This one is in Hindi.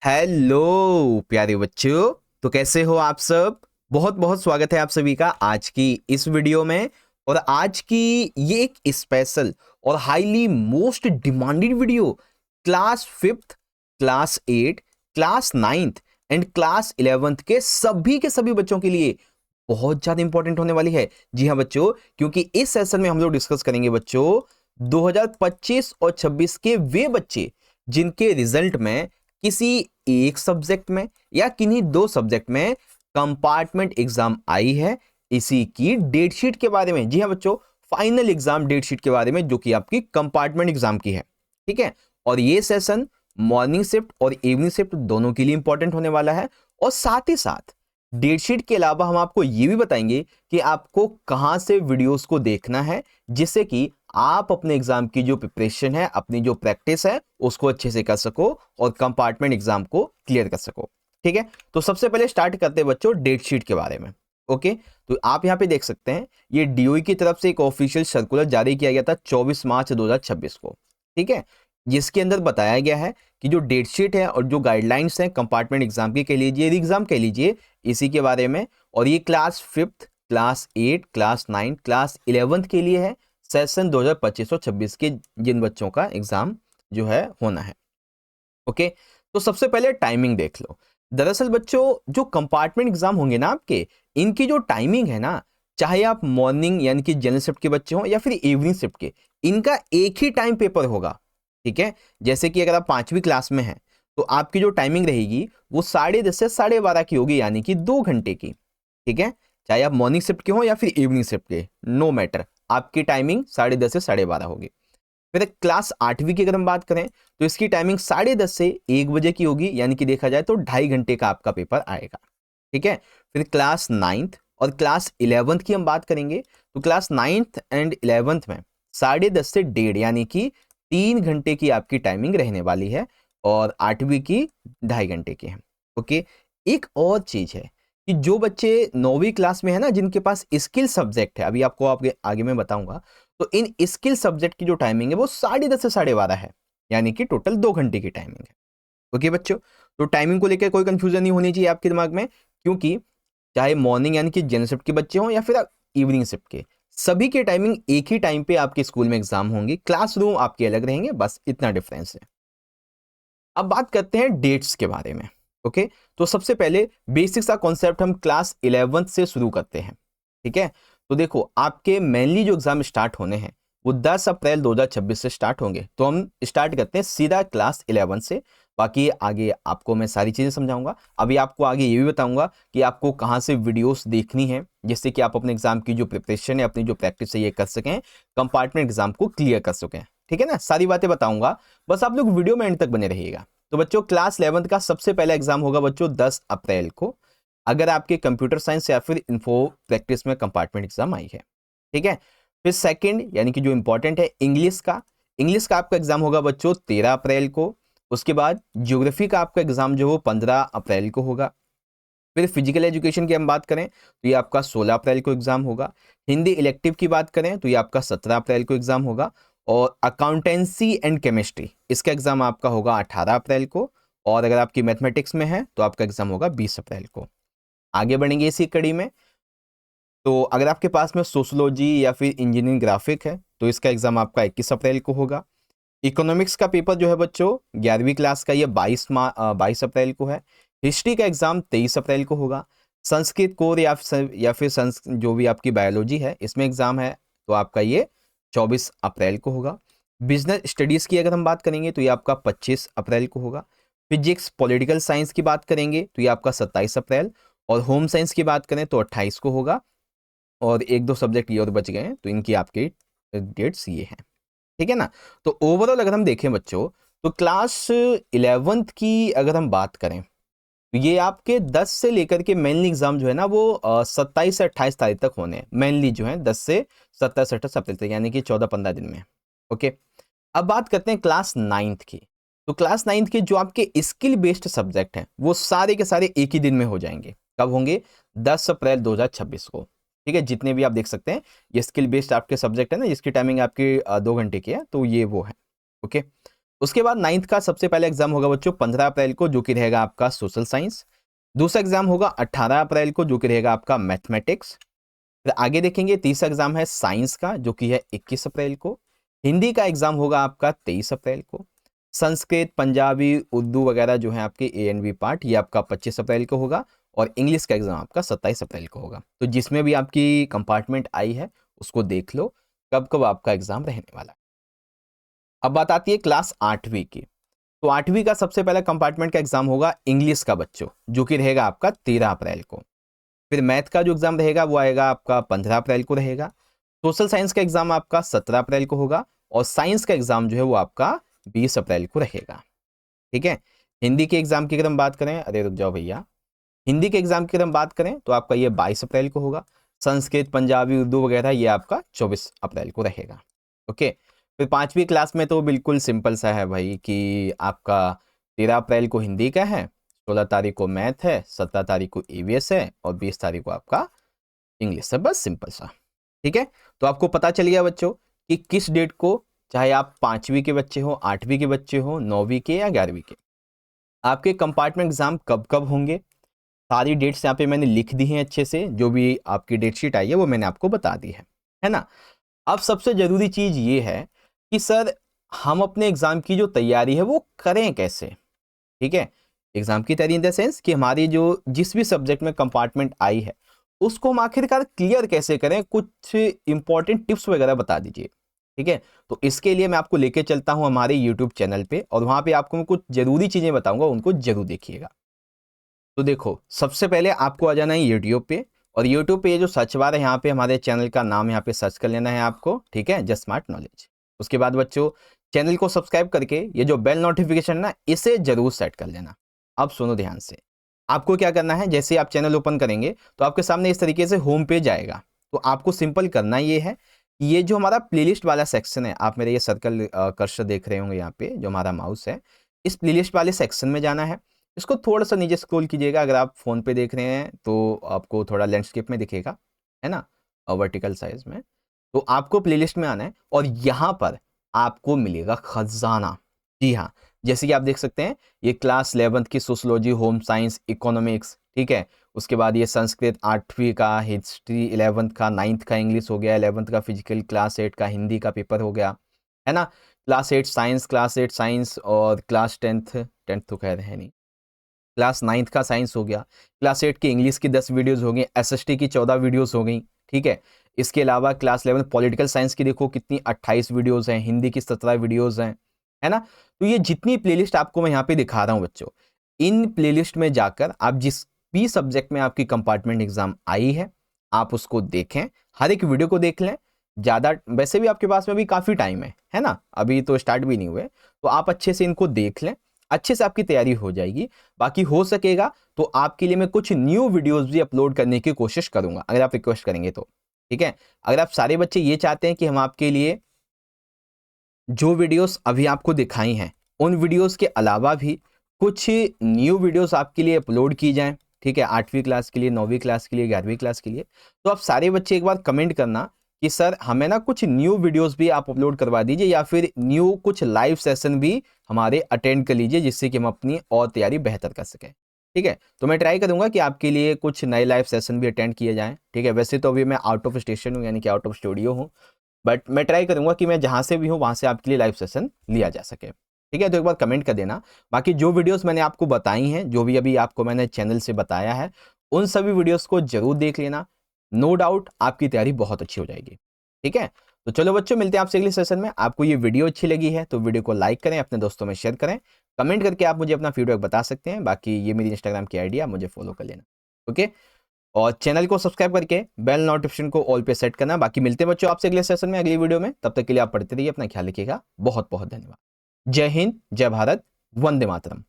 हेलो प्यारे बच्चों, तो कैसे हो आप सब। बहुत बहुत स्वागत है आप सभी का आज की इस वीडियो में। और आज की ये एक स्पेशल और highly most demanded video class 5th, class 8, class 9th and class 11th के सभी बच्चों के लिए बहुत ज्यादा इंपॉर्टेंट होने वाली है। जी हाँ बच्चों, क्योंकि इस सेशन में हम लोग डिस्कस करेंगे बच्चों 2025 और 26 के वे बच्चे जिनके रिजल्ट में किसी एक सब्जेक्ट में या किन्हीं दो सब्जेक्ट में कंपार्टमेंट एग्जाम आई है, इसी की डेट शीट के बारे में। जी हाँ बच्चों, फाइनल एग्जाम डेट शीट के बारे में जो कि आपकी कंपार्टमेंट एग्जाम की है। ठीक है, और ये सेशन मॉर्निंग शिफ्ट और इवनिंग शिफ्ट दोनों के लिए इंपॉर्टेंट होने वाला है। और साथ ही साथ डेट शीट के अलावा हम आपको ये भी बताएंगे कि आपको कहां से वीडियोस को देखना है, जिससे कि आप अपने एग्जाम की जो प्रिपरेशन है, अपनी जो प्रैक्टिस है, उसको अच्छे से कर सको और कंपार्टमेंट एग्जाम को क्लियर कर सको। ठीक है, तो सबसे पहले स्टार्ट करते हैं बच्चों डेट शीट के बारे में। ओके, तो आप यहां पे देख सकते हैं ये डीओई की तरफ से एक ऑफिशियल सर्कुलर जारी किया गया था 24 मार्च 2026 को। ठीक है, जिसके अंदर बताया गया है कि जो डेट शीट है और जो गाइडलाइंस हैं कंपार्टमेंट एग्जाम की कह लीजिए, एग्जाम कह लीजिए, इसी के बारे में। और ये class 5th, class 8, class 9, class 11th के लिए है, सेशन 2025 और 26 के जिन बच्चों का एग्जाम जो है होना है। ओके, तो सबसे पहले टाइमिंग देख लो। दरअसल बच्चों जो कंपार्टमेंट एग्जाम होंगे ना आपके, इनकी जो टाइमिंग है ना, चाहे आप मॉर्निंग यानी कि जनरल शिफ्ट के बच्चे हों या फिर इवनिंग शिफ्ट के, इनका एक ही टाइम पेपर होगा। ठीक है, जैसे कि अगर आप 5वीं क्लास में हैं तो आपकी जो टाइमिंग रहेगी वो 10:30 से 12:30 की होगी, यानी कि 2 घंटे की। ठीक है, चाहे आप मॉर्निंग शिफ्ट के हों या फिर इवनिंग शिफ्ट के, नो मैटर, आपकी टाइमिंग 10:30 से 12:30 होगी। फिर क्लास 8वीं की अगर हम बात करें तो इसकी टाइमिंग 10:30 से 1 बजे की होगी, यानी कि देखा जाए तो 2.5 घंटे का आपका पेपर आएगा। ठीक है, फिर क्लास 9th और क्लास 11th की हम बात करेंगे तो क्लास 9th एंड 11th में 10:30 से 1:30, यानी कि 3 घंटे की आपकी टाइमिंग रहने वाली है, और 8वीं की 2.5 घंटे की है। ओके, एक और चीज है कि जो बच्चे 9वीं क्लास में है ना, जिनके पास स्किल सब्जेक्ट है, अभी आपको आगे आगे मैं बताऊंगा, तो इन स्किल सब्जेक्ट की जो टाइमिंग है वो 10:30 से 12:30 है, यानी कि टोटल 2 घंटे की टाइमिंग है। ओके बच्चों, तो टाइमिंग को लेकर कोई कंफ्यूजन नहीं होनी चाहिए आपके दिमाग में, क्योंकि चाहे मॉर्निंग यानी कि जनरल शिफ्ट के बच्चे हों या फिर इवनिंग शिफ्ट के, सभी के टाइमिंग एक ही टाइम पे आपके स्कूल में एग्जाम होंगी, क्लासरूम आपके अलग रहेंगे, बस इतना डिफरेंस है। अब बात करते हैं डेट्स के बारे में। ओके, तो सबसे पहले बेसिक्स का कॉन्सेप्ट हम क्लास 11th से शुरू करते हैं। ठीक है, तो देखो आपके मेनली जो एग्जाम स्टार्ट होने हैं वो 10 अप्रैल 2026 से स्टार्ट होंगे, तो हम स्टार्ट करते हैं सीधा क्लास 11 से। बाकी आगे आपको मैं सारी चीजें समझाऊंगा। अभी आपको आगे ये भी बताऊंगा कि आपको कहाँ से वीडियोस देखनी है, जिससे कि आप अपने एग्जाम की जो प्रिपरेशन है, अपनी जो प्रैक्टिस है, ये कर सकें, कंपार्टमेंट एग्जाम को क्लियर कर सकें। ठीक है ना, सारी बातें बताऊंगा, बस आप लोग वीडियो में एंड तक बने रहिएगा। तो बच्चों क्लास 11th का सबसे पहला एग्जाम होगा बच्चों 10 अप्रैल को, अगर आपके कंप्यूटर साइंस या फिर इन्फो प्रैक्टिस में कंपार्टमेंट एग्जाम आई है। ठीक है, फिर सेकंड यानी कि जो इंपॉर्टेंट है इंग्लिश का आपका एग्जाम होगा बच्चों 13 अप्रैल को। उसके बाद ज्योग्राफी का आपका एग्जाम जो है 15 अप्रैल को होगा। फिर फिजिकल एजुकेशन की हम बात करें तो ये आपका 16 अप्रैल को एग्जाम होगा। हिंदी इलेक्टिव की बात करें तो ये आपका 17 अप्रैल को एग्जाम होगा। और अकाउंटेंसी एंड केमिस्ट्री, इसका एग्जाम आपका होगा 18 अप्रैल को। और अगर आपकी मैथमेटिक्स में है तो आपका एग्जाम होगा 20 अप्रैल को। आगे बढ़ेंगे इसी कड़ी में, तो अगर आपके पास में सोशोलॉजी या फिर इंजीनियरिंग ग्राफिक है तो इसका एग्जाम आपका 21 अप्रैल को होगा। इकोनॉमिक्स का पेपर जो है बच्चों 11वीं क्लास का, ये 22 अप्रैल को है। हिस्ट्री का एग्जाम 23 अप्रैल को होगा। संस्कृत कोर या फिर जो भी आपकी बायोलॉजी है इसमें एग्जाम है तो आपका ये 24 अप्रैल को होगा। बिजनेस स्टडीज की अगर हम बात करेंगे तो ये आपका 25 अप्रैल को होगा। फिजिक्स पॉलिटिकल साइंस की बात करेंगे तो ये आपका 27 अप्रैल। और होम साइंस की बात करें तो 28 को होगा। और एक दो सब्जेक्ट ये और बच गए हैं, तो इनकी आपकी डेट्स ये हैं। ठीक है ना, तो ओवरऑल अगर हम देखें बच्चों तो क्लास 11th की अगर हम बात करें तो ये आपके 10 से लेकर के मेनली एग्जाम जो है ना वो 27 से 28 तारीख तक होने हैं, मेनली जो है 10 से 27 से 28 अप्रैल तक, यानी कि 14-15 दिन में। ओके, अब बात करते हैं क्लास 9th की। तो क्लास 9th के जो आपके स्किल बेस्ड सब्जेक्ट हैं वो सारे के सारे एक ही दिन में हो जाएंगे। कब होंगे? 10 अप्रैल 2026 को। ठीक है, जितने भी आप देख सकते हैं ये स्किल बेस्ड आपके सब्जेक्ट है ना, जिसकी टाइमिंग आपकी 2 घंटे की है, तो ये वो है। ओके, उसके बाद 9th का सबसे पहले एग्जाम होगा बच्चों 15 अप्रैल को, जो कि रहेगा आपका सोशल साइंस। दूसरा एग्जाम होगा 18 अप्रैल को, जो कि रहेगा आपका मैथमेटिक्स। फिर आगे देखेंगे तीसरा एग्जाम है साइंस का, जो कि है 21 अप्रैल को। हिंदी का एग्जाम होगा आपका 23 अप्रैल को। संस्कृत, पंजाबी, उर्दू वगैरह जो है आपके ए एंड बी पार्ट, ये आपका 25 अप्रैल को होगा। और इंग्लिश का एग्जाम आपका 27 अप्रैल को होगा। तो जिसमें भी आपकी कंपार्टमेंट आई है उसको देख लो कब कब आपका एग्जाम रहने वाला है। अब बात आती है क्लास 8वीं की। तो 8वीं का सबसे पहला कंपार्टमेंट का एग्जाम होगा इंग्लिश का बच्चों, जो कि रहेगा आपका 13 अप्रैल को। फिर मैथ का जो एग्जाम रहेगा वो आएगा आपका 15 अप्रैल को रहेगा। सोशल साइंस का एग्जाम आपका 17 अप्रैल को होगा। और साइंस का एग्जाम जो है वो आपका 20 अप्रैल को रहेगा। ठीक है। हिंदी के एग्जाम की अगर हम बात करें, अरे रुक जाओ भैया, हिंदी के एग्जाम की अगर हम बात करें तो आपका ये 22 अप्रैल को होगा। संस्कृत, पंजाबी, उर्दू वगैरह ये आपका 24 अप्रैल को रहेगा। ओके। फिर 5वीं क्लास में तो बिल्कुल सिंपल सा है भाई कि आपका 13 अप्रैल को हिंदी का है, 16 तारीख को मैथ है, 17 तारीख को ईवीएस है और 20 तारीख को आपका इंग्लिश है। बस सिंपल सा। ठीक है। तो आपको पता चल गया बच्चों कि किस डेट को, चाहे आप 5वीं के बच्चे हो, 8वीं के बच्चे हो, 9वीं के या 11वीं के, आपके कंपार्टमेंट एग्जाम कब कब होंगे। सारी डेट्स यहाँ पे मैंने लिख दी हैं अच्छे से, जो भी आपकी डेट शीट आई है वो मैंने आपको बता दी है ना। अब सबसे जरूरी चीज ये है कि सर हम अपने एग्जाम की जो तैयारी है वो करें कैसे। ठीक है। एग्जाम की तैयारी इन द सेंस कि हमारी जो जिस भी सब्जेक्ट में कंपार्टमेंट आई है उसको हम आखिरकार क्लियर कैसे करें, कुछ इंपॉर्टेंट टिप्स वगैरह बता दीजिए। ठीक है। तो इसके लिए मैं आपको लेके चलता हूं हमारे यूट्यूब चैनल पे, और वहां पे आपको मैं कुछ जरूरी चीजें बताऊंगा, उनको जरूर देखिएगा। तो देखो, सबसे पहले आपको आ जाना है यूट्यूब पे, और यूट्यूब पे ये जो सर्च बार है यहाँ पे हमारे चैनल का नाम यहाँ पे सर्च कर लेना है आपको। ठीक है, जस्ट स्मार्ट नॉलेज। उसके बाद बच्चों चैनल को सब्सक्राइब करके ये जो बेल नोटिफिकेशन ना, इसे जरूर सेट कर लेना। अब सुनो ध्यान से, आपको क्या करना है, जैसे आप चैनल ओपन करेंगे तो आपके सामने इस तरीके से होम पेज आएगा। तो आपको सिंपल करना ये है, ये जो हमारा प्लेलिस्ट वाला सेक्शन है, आप मेरे ये सर्कल कर्सर देख रहे होंगे यहाँ पे जो हमारा माउस है, इस प्लेलिस्ट वाले सेक्शन में जाना है। इसको थोड़ा सा नीचे स्क्रॉल कीजिएगा। अगर आप फोन पे देख रहे हैं तो आपको थोड़ा लैंडस्केप में दिखेगा, है ना, वर्टिकल साइज में। तो आपको प्लेलिस्ट में आना है और यहाँ पर आपको मिलेगा खजाना। जी हाँ, जैसे कि आप देख सकते हैं ये क्लास 11th की सोशोलॉजी, होम साइंस, इकोनॉमिक्स। ठीक है। उसके बाद ये संस्कृत 8वीं का, हिस्ट्री 11th का, 9th का इंग्लिश हो गया, 11th का फिजिकल, क्लास 8 का हिंदी का पेपर हो गया, है ना। क्लास 8 साइंस, क्लास 8 साइंस, और क्लास 10th तो खैर है नहीं, क्लास 9th का साइंस हो गया। क्लास 8 की इंग्लिश की 10 वीडियोस हो गई, एसएसटी की 14 वीडियोस हो गई। ठीक है। इसके अलावा क्लास 11 पॉलिटिकल साइंस की देखो कितनी 28 वीडियोस हैं, हिंदी की 17 वीडियोस हैं, है ना। तो ये जितनी प्लेलिस्ट आपको मैं यहाँ पे दिखा रहा हूँ बच्चों, इन प्लेलिस्ट में जाकर आप जिस भी सब्जेक्ट में आपकी कंपार्टमेंट एग्जाम आई है आप उसको देखें, हर एक वीडियो को देख लें। ज़्यादा वैसे भी आपके पास में भी काफ़ी टाइम है ना, अभी तो स्टार्ट भी नहीं हुए, तो आप अच्छे से इनको देख लें, अच्छे से आपकी तैयारी हो जाएगी। बाकी हो सकेगा तो आपके लिए मैं कुछ न्यू वीडियोस भी अपलोड करने की कोशिश करूंगा, अगर आप रिक्वेस्ट करेंगे तो। ठीक है। अगर आप सारे बच्चे ये चाहते हैं कि हम आपके लिए जो वीडियोस अभी आपको दिखाई हैं उन वीडियोस के अलावा भी कुछ न्यू वीडियोस आपके लिए अपलोड की जाएं, ठीक है, 8वीं क्लास के लिए, 9वीं क्लास के लिए, 11वीं क्लास के लिए, तो आप सारे बच्चे एक बार कमेंट करना कि सर हमें ना कुछ न्यू वीडियोस भी आप अपलोड करवा दीजिए, या फिर न्यू कुछ लाइव सेशन भी हमारे अटेंड कर लीजिए, जिससे कि हम अपनी और तैयारी बेहतर कर सकें। ठीक है। तो मैं ट्राई करूंगा कि आपके लिए कुछ नए लाइव सेशन भी अटेंड किए जाएं। ठीक है। वैसे तो अभी मैं आउट ऑफ स्टेशन हूँ, यानी कि आउट ऑफ स्टूडियो हूँ, बट मैं ट्राई करूंगा कि मैं जहां से भी हूं वहां से आपके लिए लाइव सेशन लिया जा सके। ठीक है। तो एक बार कमेंट कर देना। बाकी जो वीडियोस मैंने आपको बताई हैं, जो भी अभी आपको मैंने चैनल से बताया है, उन सभी वीडियोस को जरूर देख लेना। नो डाउट आपकी तैयारी बहुत अच्छी हो जाएगी। ठीक है। तो चलो बच्चों, मिलते हैं आपसे अगले सेशन में। आपको ये वीडियो अच्छी लगी है तो वीडियो को लाइक करें, अपने दोस्तों में शेयर करें, कमेंट करके आप मुझे अपना फीडबैक बता सकते हैं। बाकी ये मेरी इंस्टाग्राम की आईडी है, आप मुझे फॉलो कर लेना। ओके। और चैनल को सब्सक्राइब करके बेल नोटिफिकेशन को ऑल पे सेट करना। बाकी मिलते हैं बच्चों आपसे अगले सेशन में, अगली वीडियो में। तब तक के लिए आप पढ़ते रहिए, अपना ख्याल रखिएगा। बहुत बहुत धन्यवाद। जय हिंद, जय भारत, वंदे मातरम।